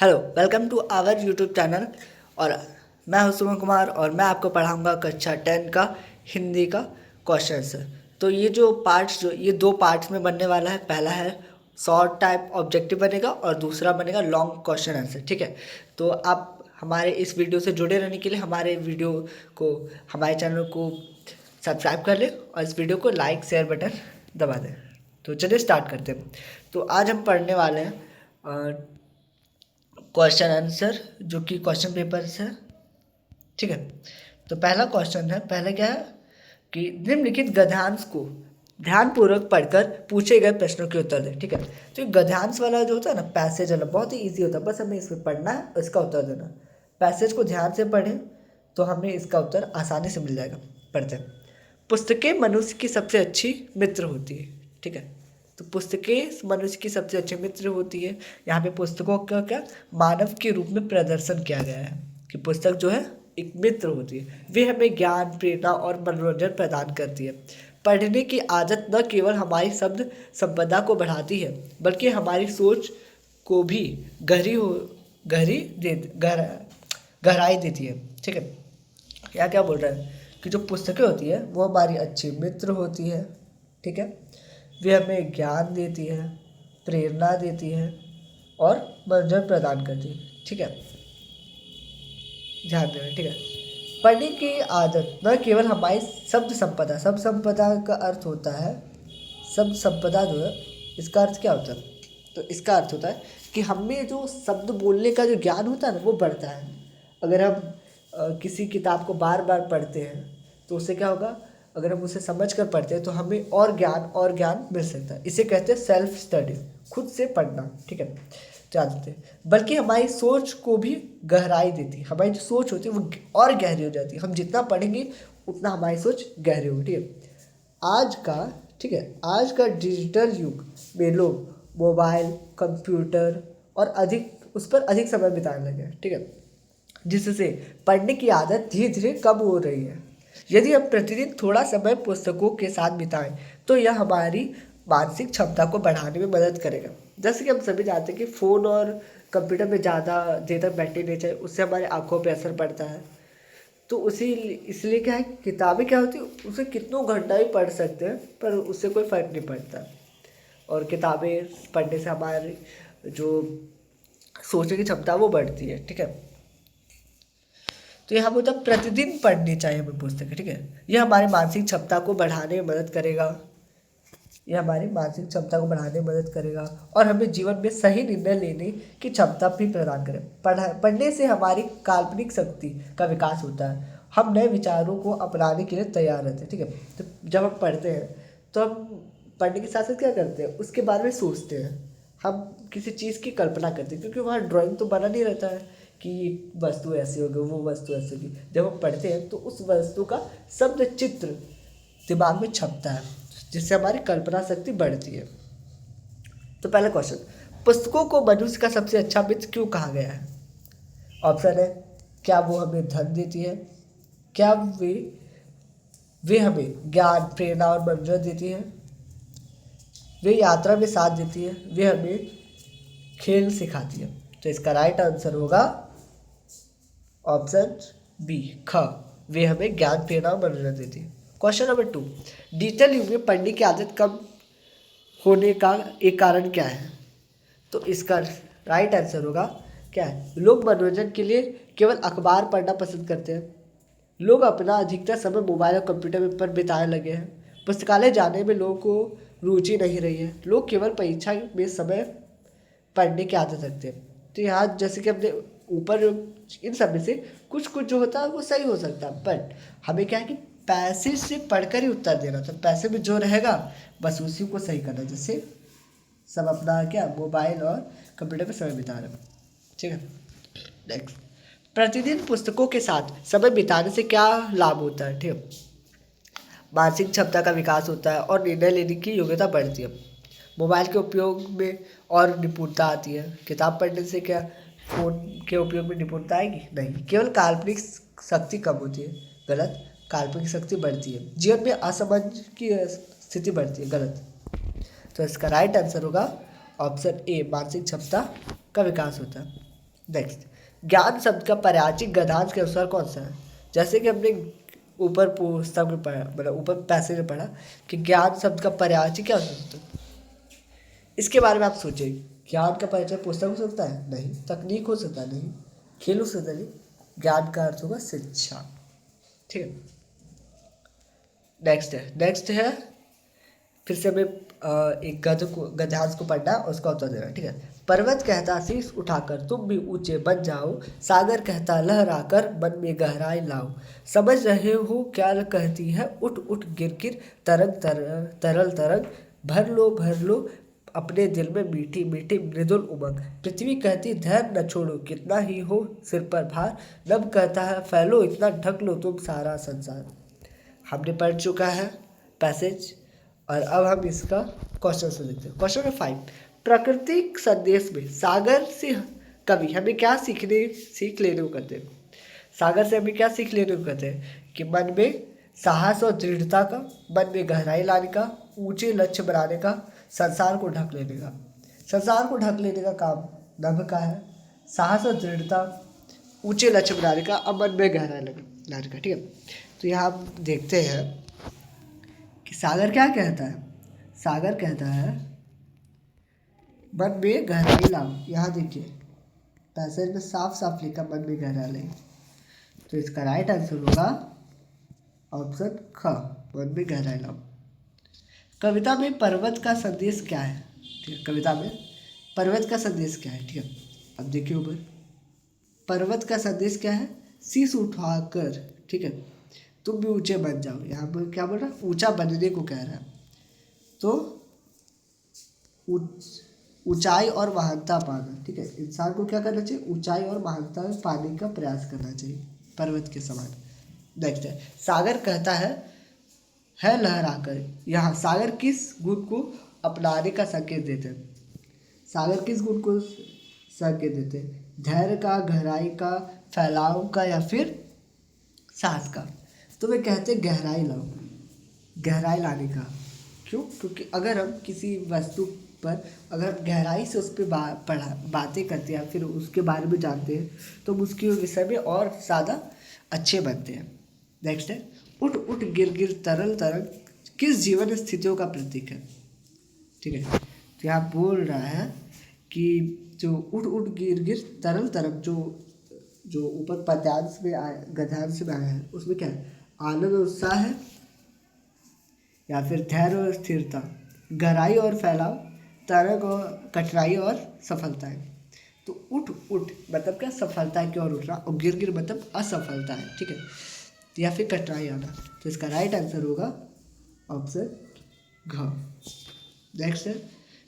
Hello, welcome to our YouTube channel. और मैं हूं सुमन कुमार और मैं आपको पढ़ाऊंगा कक्षा 10 का हिंदी का क्वेश्चन आंसर। तो ये दो पार्ट्स में बनने वाला है। पहला है शॉर्ट टाइप ऑब्जेक्टिव बनेगा और दूसरा बनेगा लॉन्ग क्वेश्चन आंसर। ठीक है, तो आप हमारे इस वीडियो से जुड़े रहने के लिए हमारे चैनल को सब्सक्राइब कर लें और इस वीडियो को लाइक शेयर बटन दबा दें। तो चलिए स्टार्ट करते हैं। तो आज हम पढ़ने वाले हैं क्वेश्चन आंसर, जो कि क्वेश्चन पेपर से। ठीक है, तो पहला क्वेश्चन है, पहले क्या है कि निम्नलिखित गद्यांश को ध्यानपूर्वक पढ़कर पूछे गए प्रश्नों के उत्तर दें। ठीक है, तो ये गद्यांश वाला जो होता है ना, पैसेज वाला, बहुत ही इजी होता है। बस हमें इसमें पढ़ना है और इसका उत्तर देना। पैसेज को ध्यान से पढ़ें तो हमें इसका उत्तर आसानी से मिल जाएगा। पढ़ते हैं। पुस्तकें मनुष्य की सबसे अच्छी मित्र होती है। ठीक है, तो पुस्तकें मनुष्य की सबसे अच्छी मित्र होती है। यहाँ पे पुस्तकों का क्या मानव के रूप में प्रदर्शन किया गया है कि पुस्तक जो है एक मित्र होती है। वे हमें ज्ञान, प्रेरणा और मनोरंजन प्रदान करती है। पढ़ने की आदत न केवल हमारी शब्द संपदा को बढ़ाती है बल्कि हमारी सोच को भी गहरी दे गहराई देती है। ठीक है, क्या क्या बोल रहा है कि जो पुस्तकें होती है वो हमारी अच्छी मित्र होती है। ठीक है, वे हमें ज्ञान देती है, प्रेरणा देती है और मनोरंजन प्रदान करती है। ठीक है, ध्यान देना। ठीक है, पढ़ने की आदत न केवल हमारी शब्द संपदा का अर्थ होता है, शब्द संपदा जो है इसका अर्थ क्या होता है, तो इसका अर्थ होता है कि हमें जो शब्द बोलने का जो ज्ञान होता है ना वो बढ़ता है। अगर हम किसी किताब को बार बार पढ़ते हैं तो उससे क्या होगा, अगर हम उसे समझ कर पढ़ते हैं तो हमें और ज्ञान मिल सकता है। इसे कहते हैं सेल्फ स्टडी, खुद से पढ़ना। ठीक है, जानते हैं, बल्कि हमारी सोच को भी गहराई देती है। हमारी जो सोच होती है वो और गहरी हो जाती है। हम जितना पढ़ेंगे उतना हमारी सोच गहरी होगी। ठीक है, आज का डिजिटल युग में लोग मोबाइल, कंप्यूटर और उस पर अधिक समय बिताने लगे हैं। ठीक है, जिससे पढ़ने की आदत धीरे धीरे कम हो रही है। यदि हम प्रतिदिन थोड़ा समय पुस्तकों के साथ बिताएं तो यह हमारी मानसिक क्षमता को बढ़ाने में मदद करेगा। जैसे कि हम सभी जानते हैं कि फ़ोन और कंप्यूटर में ज़्यादा देर तक बैठने नहीं चाहिए, उससे हमारे आँखों पर असर पड़ता है। तो इसलिए क्या है, किताबें क्या होती है, उसे कितनों घंटा ही पढ़ सकते हैं पर उससे कोई फ़र्क नहीं पड़ता। और किताबें पढ़ने से हमारी जो सोचने की क्षमता वो बढ़ती है। ठीक है, तो यहाँ मतलब प्रतिदिन पढ़नी चाहिए हमें पुस्तकें। ठीक है, यह हमारी मानसिक क्षमता को बढ़ाने में मदद करेगा। और हमें जीवन में सही निर्णय लेने की क्षमता भी प्रदान करे। पढ़ने से हमारी काल्पनिक शक्ति का विकास होता है। हम नए विचारों को अपनाने के लिए तैयार रहते हैं। ठीक है, तो जब हम पढ़ते हैं तो हम पढ़ने के साथ साथ क्या करते हैं, उसके बारे में सोचते हैं। हम किसी चीज़ की कल्पना करते हैं, क्योंकि वहाँ ड्राइंग तो बना नहीं रहता है कि वस्तु ऐसी होगी, वो वस्तु ऐसी होगी। जब हम पढ़ते हैं तो उस वस्तु का शब्द चित्र दिमाग में छपता है, जिससे हमारी कल्पना शक्ति बढ़ती है। तो पहला क्वेश्चन, पुस्तकों को मनुष्य का सबसे अच्छा मित्र क्यों कहा गया है? ऑप्शन है, क्या वो हमें धन देती है, क्या वे हमें ज्ञान, प्रेरणा और मनोरंजन देती है, वे यात्रा में साथ देती है, वे हमें खेल सिखाती है। तो इसका राइट आंसर होगा ऑप्शन बी, ख, वे हमें ज्ञान, प्रेरणा और मनोरंजन देती है। क्वेश्चन नंबर 2, डिजिटल युग में पढ़ने की आदत कम होने का एक कारण क्या है? तो इसका राइट आंसर होगा क्या है, लोग मनोरंजन के लिए केवल अखबार पढ़ना पसंद करते हैं। लोग अपना अधिकतर समय मोबाइल और कंप्यूटर पर बिताने लगे हैं। पुस्तकालय जाने में लोगों को रुचि नहीं रही है। लोग केवल परीक्षा में समय पढ़ने की आदत रखते हैं। तो यहाँ जैसे कि हमने ऊपर इन सब में से कुछ कुछ जो होता है वो सही हो सकता है, बट हमें क्या है कि पैसे से पढ़कर ही उत्तर देना। तो पैसे में जो रहेगा बस उसी को सही करना। जैसे सब अपना क्या मोबाइल और कंप्यूटर पर समय बिता रहे हैं। ठीक है, नेक्स्ट, प्रतिदिन पुस्तकों के साथ समय बिताने से क्या लाभ होता है? ठीक है, मानसिक क्षमता का विकास होता है और निर्णय लेने की योग्यता बढ़ती है। मोबाइल के उपयोग में और निपुणता आती है। किताब पढ़ने से क्या फ़ोन के उपयोग में निपुणता आएगी? नहीं, केवल काल्पनिक शक्ति कम होती है। गलत, काल्पनिक शक्ति बढ़ती है। जीवन में असमंज की स्थिति बढ़ती है। गलत, तो इसका राइट आंसर होगा ऑप्शन ए, मानसिक क्षमता का विकास होता है। नेक्स्ट, ज्ञान शब्द का पर्यायवाची गद्यांश के अनुसार कौन सा है? जैसे कि हमने ऊपर पुस्तक में पढ़ा, मतलब ऊपर पैसेज में पढ़ा कि ज्ञान शब्द का पर्यायवाची क्या हो सकता है। इसके बारे में आप सोचिए, ज्ञान का परिचय पुस्तक हो सकता है? नहीं। तकनीक हो सकता है? नहीं। खेल हो सकता है? नहीं। ज्ञान का अर्थ होगा शिक्षा। ठीक है। नेक्स्ट है फिर से हमें एक गद्यांश को पढ़ना और उसका उत्तर देना। ठीक है। पर्वत कहता शीश उठाकर तुम भी ऊंचे बन जाओ, सागर कहता लहराकर मन में गहराई लाओ, समझ रहे हो क्या कहती है उठ उठ गिर गिर तरंग तरल तरंग, भर लो अपने दिल में मीठी मीठी मृदुल उमंग, पृथ्वी कहती धैर्य न छोड़ो कितना ही हो सिर पर भार, नभ कहता है फैलो इतना ढक लो तुम सारा संसार। हमने पढ़ चुका है पैसेज और अब हम इसका क्वेश्चन से देखते हैं। क्वेश्चन नंबर 5, प्राकृतिक संदेश में सागर से कवि हमें क्या सीख लेने को कहते हैं? सागर से हमें क्या सीख लेने को कहते हैं? कि मन में साहस और दृढ़ता का, मन में गहराई लाने का, ऊंचे लक्ष्य बनाने का, संसार को ढक लेने का। संसार को ढक लेने का काम नभ का है, साहस और दृढ़ता, ऊंचे लक्ष्य बनाने का, और मन में गहराई लाने का। ठीक है। तो यहाँ आप देखते हैं कि सागर क्या कहता है? सागर कहता है मन में गहराई लाओ। यहाँ देखिए पैसेज में साफ साफ लिखा मन में गहराई। तो इसका राइट आंसर होगा ऑप्शन ख, मन में गहराई लाओ। कविता में पर्वत का संदेश क्या है? ठीक है। कविता में पर्वत का संदेश क्या है? ठीक है। अब देखिए ऊपर पर्वत का संदेश क्या है? शीश उठाकर, ठीक है, तुम भी ऊंचे बन जाओ। यहाँ पर क्या बोल रहा है? ऊंचा बनने को कह रहा है। तो ऊंचाई और महानता पाना। ठीक है। इंसान को क्या करना चाहिए? ऊंचाई और महानता पाने का प्रयास करना चाहिए पर्वत के समान। नेक्स्ट है सागर कहता है लहराकर। यहाँ सागर किस गुण को अपनाने का संकेत देते हैं? सागर किस गुण को संकेत देते हैं? धैर्य का, गहराई का, फैलाव का, या फिर साहस का। तो वे कहते हैं गहराई लाओ, गहराई लाने का। क्यों? क्योंकि अगर हम किसी वस्तु पर अगर हम गहराई से उस पर बातें करते हैं, फिर उसके बारे में जानते हैं, तो हम उसके विषय में और ज़्यादा अच्छे बनते हैं। नेक्स्ट है उठ उठ गिर गिर तरल तरंग किस जीवन स्थितियों का प्रतीक है? ठीक है। तो यहाँ बोल रहा है कि जो उठ उठ गिर गिर तरल तरंग जो ऊपर पद्यांश में आया, गद्यांश में आया है, उसमें क्या है? आनंद और उत्साह है, या फिर धैर्य और स्थिरता, गहराई और फैलाव, तरंग और कठिनाई और सफलता है। तो उठ उठ मतलब क्या? सफलता की ओर उठ रहा, और गिर गिर मतलब असफलता है। ठीक है। या फिर कठिनाई आना। तो इसका राइट आंसर होगा ऑप्शन घ। नेक्स्ट है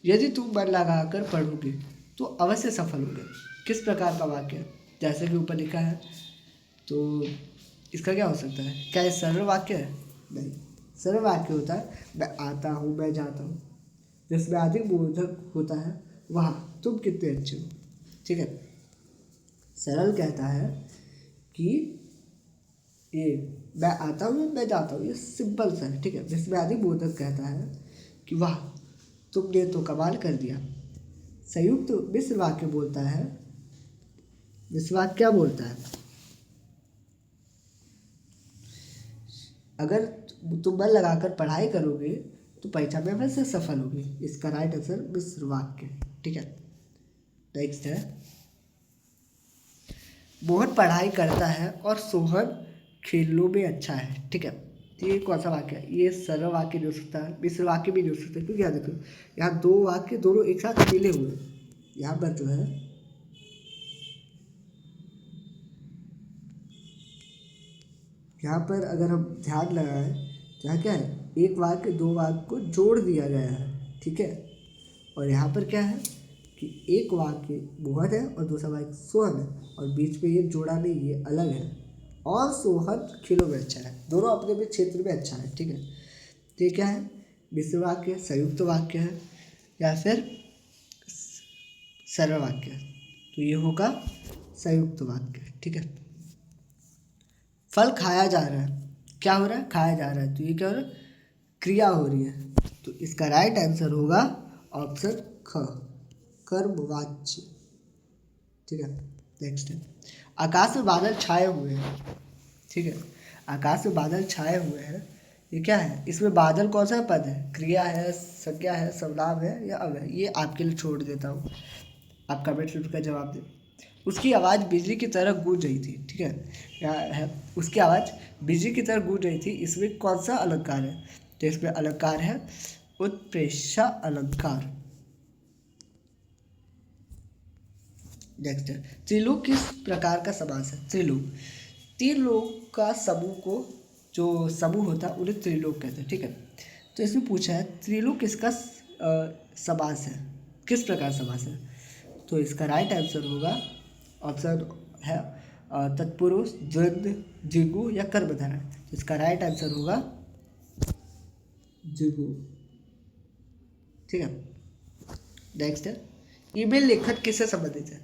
यदि तुम मन लगाकर पढ़ोगे तो अवश्य सफल होगे। किस प्रकार का वाक्य है? जैसे कि ऊपर लिखा है, तो इसका क्या हो सकता है? क्या ये सरल वाक्य है? नहीं। सरल वाक्य होता है मैं आता हूँ, मैं जाता हूँ। जिसमें अधिक बोधक होता है वहाँ तुम कितने अच्छे हो। ठीक है। सरल कहता है कि ये मैं आता हूँ, मैं जाता हूँ, ये सिंपल सा है। ठीक है। जिसमें अधिक बोधक कहता है कि वाह तुमने तो कमाल कर दिया। संयुक्त मिश्र वाक्य बोलता है, मिश्र वाक्य क्या बोलता है? अगर तुम मन लगाकर पढ़ाई करोगे तो परीक्षा में वैसे सफल होगे। इसका राइट आंसर मिश्र वाक्य। ठीक है। नेक्स्ट है मोहन पढ़ाई करता है और सोहन खेलों में अच्छा है। ठीक है। तो ये कौन सा वाक्य है? ये सरल वाक्य नहीं हो सकता है, मिश्र वाक्य भी नहीं हो सकता, क्योंकि यहाँ देखो यहाँ दो वाक्य दोनों एक साथ मिले हुए हैं। यहाँ पर जो है यहाँ पर अगर हम ध्यान लगाएं तो यहाँ क्या है? एक वाक्य दो वाक्य को जोड़ दिया गया है। ठीक है। और यहाँ पर क्या है कि एक वाक्य मोहन है और दूसरा वाक्य सोहन है, और बीच में ये जोड़ा नहीं, ये अलग है। और सोहन खेलों में अच्छा है, दोनों अपने अपने क्षेत्र में अच्छा है। ठीक है। तो ये क्या है? मिश्र वाक्य, संयुक्त वाक्य है, या फिर सरल वाक्य है। तो ये होगा संयुक्त वाक्य। ठीक है। फल खाया जा रहा है, क्या हो रहा है? खाया जा रहा है। तो ये क्या हो रहा है? क्रिया हो रही है। तो इसका राइट आंसर होगा ऑप्शन ख, कर्मवाच्य। ठीक है। नेक्स्ट है आकाश में बादल छाए हुए हैं। ठीक है, आकाश में बादल छाए हुए हैं, ये क्या है? इसमें बादल कौन सा पद है? क्रिया है, संज्ञा है, सर्वनाम है या अब है? ये आपके लिए छोड़ देता हूँ, आप कमेंट में का जवाब दें। उसकी आवाज़ बिजली की तरह गूंज रही थी। ठीक है, क्या है? उसकी आवाज़ बिजली की तरह गूंज रही थी। इसमें कौन सा अलंकार है? तो इसमें अलंकार है उत्प्रेक्षा अलंकार। नेक्स्ट है त्रिलोक किस प्रकार का समास है? त्रिलोक, तीन लोग का समूह को जो समूह होता है उन्हें त्रिलोक कहते हैं। ठीक है, तो इसमें पूछा है त्रिलोक किसका समास है, किस प्रकार समास है? तो इसका राइट आंसर होगा ऑप्शन है तत्पुरुष, द्वंद्व, द्विगु या कर्मधारय। तो इसका राइट आंसर होगा द्विगु। ठीक है, नेक्स्ट है ईमेल लेखन किससे संबंधित है?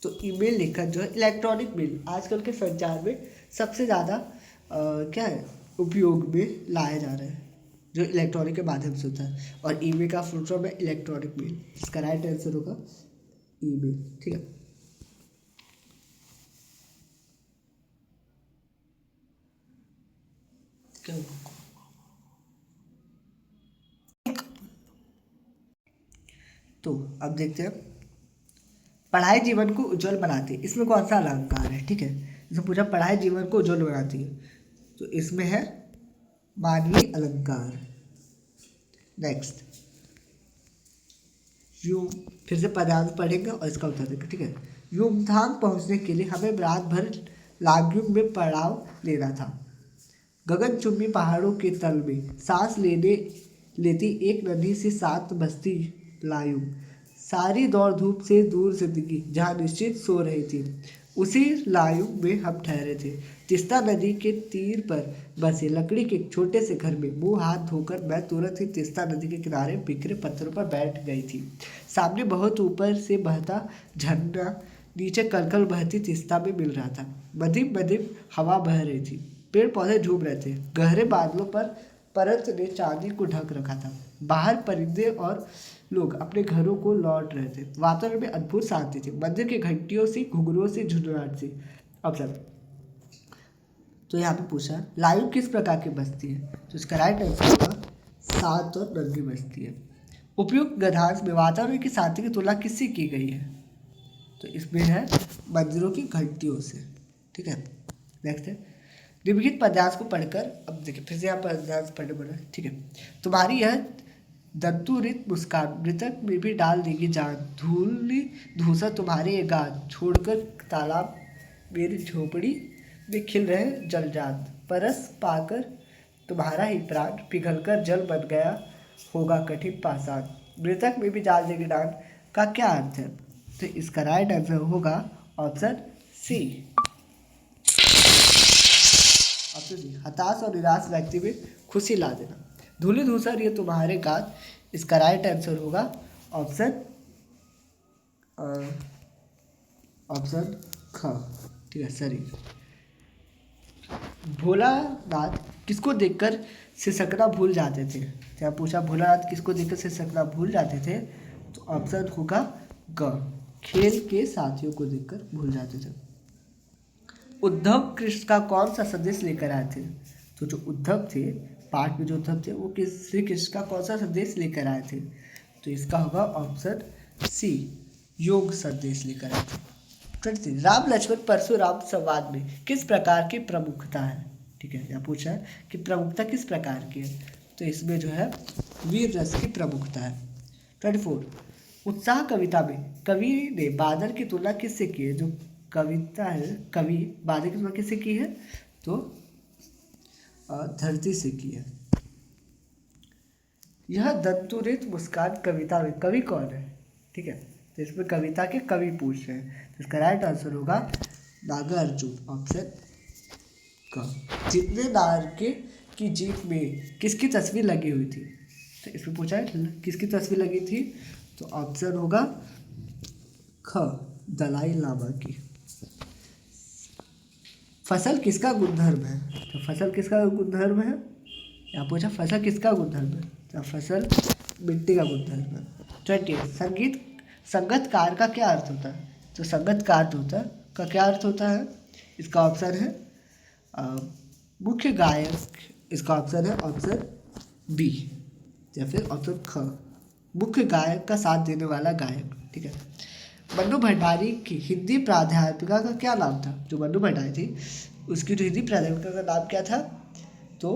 तो ईमेल लेखन जो है इलेक्ट्रॉनिक मेल आजकल के संचार में सबसे ज़्यादा क्या है उपयोग में लाया जा रहा है, जो इलेक्ट्रॉनिक के माध्यम से होता है। और ईमेल का फुल फॉर्म है इलेक्ट्रॉनिक मेल। इसका राइट आंसर होगा ईमेल। ठीक है, तो अब देखते हैं पढ़ाई जीवन को उज्जवल बनाती है, इसमें कौन सा अलंकार है? ठीक है, इसमें पूछा पढ़ाई जीवन को उज्जवल बनाती है, तो इसमें है मानवीय अलंकार। नेक्स्ट यूं, फिर से पदार्थ पढ़ेंगे और इसका उत्तर देंगे। ठीक है, युमथांग पहुंचने के लिए हमें रात भर लांगयुंग में पड़ाव लेना था। गगनचुंबी पहाड़ों के तल में सांस लेती एक नदी से 7 बस्ती लायूं। सारी दौड़ धूप से दूर जिंदगी जहाँ निश्चित सो रही थी, उसी लायूं में हम ठहरे थे। तिस्ता नदी के तीर पर बसे लकड़ी के एक छोटे से घर में मुंह हाथ धोकर मैं तुरंत ही तिस्ता नदी के किनारे बिखरे पत्थरों पर बैठ गई थी। सामने बहुत ऊपर से बहता झरना नीचे कलकल बहती तिस्ता में मिल रहा था। मधिम मधिम हवा बह रही थी, पेड़ पौधे झूम रहे थे, गहरे बादलों पर परत ने चांदी को ढक रखा था। बाहर परिंदे और लोग अपने घरों को लौट रहे थे। वातावरण में अद्भुत शांति थी, मंदिर की घंटियों से, घुंघरुओं से, झुंझुनाहट से। अब सब तो यहाँ पे पूछा लायु किस प्रकार की बस्ती है? तो इसका राइट आंसर होगा शांत और रंगी बस्ती है। उपयुक्त गद्यांश में वातावरण की शांति की तुलना किससे की गई है? तो इसमें है मंदिरों की घंटियों से। ठीक है, नेक्स्ट है निम्नलिखित पद्यांश को पढ़कर, अब देखिए फिर से यहाँ पद्यांश पढ़ने बोला है। ठीक है, तुम्हारी यह दंतुरित मुस्कान मृतक में भी डाल देगी जान। धूली धूसर तुम्हारे ये गान छोड़कर तालाब मेरी झोपड़ी में खिल रहे जलजात। परस पाकर तुम्हारा ही प्राण पिघलकर जल बन गया होगा कठिन पाषाण। मृतक में भी डाल देगी डान का क्या अर्थ है? तो इसका राइट आंसर होगा ऑप्शन सी। ऑप्शन सी हताश और निराश व्यक्ति में खुशी ला देना। धूली धूसर ये तुम्हारे गात, इसका राइट आंसर होगा ऑप्शन ऑप्शन ख। ठीक है, शरीर। भोलानाथ किसको देखकर सिसकना भूल जाते थे? क्या पूछा भोलानाथ किसको देखकर सिसकना भूल जाते थे? तो ऑप्शन होगा ग, खेल के साथियों को देखकर भूल जाते थे। उद्धव कृष्ण का कौन सा संदेश लेकर आए थे? तो जो उद्धव थे, पाठ में जो उद्धव थे, वो श्री कृष्ण का कौन सा संदेश लेकर आए थे? तो इसका होगा ऑप्शन सी, योग संदेश लेकर आए थे। 23 राम लक्ष्मण परशुराम संवाद में किस प्रकार की प्रमुखता है? ठीक है, यहाँ पूछा है कि प्रमुखता किस प्रकार की है? तो इसमें जो है वीर रस की प्रमुखता है। 24 उत्साह कविता में कवि ने बादल की तुलना किससे की है? जो कविता है, कवि बादल की तुलना किससे की है? तो धरती से की है। यह दंतुरित मुस्कान कविता में कवि कौन है? ठीक है, तो इसमें कविता के कवि पूछ रहे हैं, तो इसका राइट आंसर होगा नागार्जुन, ऑप्शन का। जितने नार के की जीप में किसकी तस्वीर लगी हुई थी? तो इसमें पूछा है किसकी तस्वीर लगी थी? तो ऑप्शन होगा ख, दलाई लामा की। फसल किसका गुणधर्म है? तो फसल किसका गुणधर्म है? यहाँ पूछा फसल किसका गुणधर्म है? तो फसल मिट्टी का गुणधर्म है। 28 संगीतकार का क्या अर्थ होता है? तो संगीतकार जो होता है का क्या अर्थ होता है? इसका ऑप्शन है मुख्य गायक। इसका ऑप्शन है ऑप्शन बी या फिर ऑप्शन ख, मुख्य गायक का साथ देने वाला गायक। ठीक है। मन्नू भंडारी की हिंदी प्राध्यापिका का क्या नाम था? जो मन्नू भंडारी थी उसकी जो हिंदी प्राध्यापिका का नाम क्या था? तो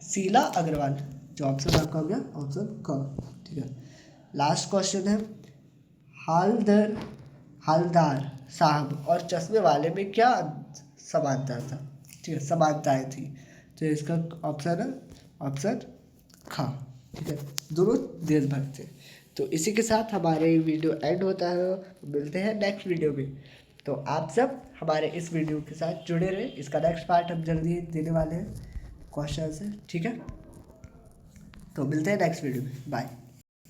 शीला अग्रवाल। जो ऑप्शन आपका हो गया ऑप्शन क। ठीक है। लास्ट क्वेश्चन है हालदार साहब और चश्मे वाले में क्या समानता था? ठीक है, समानताएं थी। तो इसका ऑप्शन है ऑप्शन ख। ठीक है, दोनों देशभक्त थे। तो इसी के साथ हमारे वीडियो एंड होता है। मिलते हैं नेक्स्ट वीडियो में। तो आप सब हमारे इस वीडियो के साथ जुड़े रहे। इसका नेक्स्ट पार्ट हम जल्दी देने वाले हैं क्वेश्चन से। ठीक है, तो मिलते हैं नेक्स्ट वीडियो में। बाय।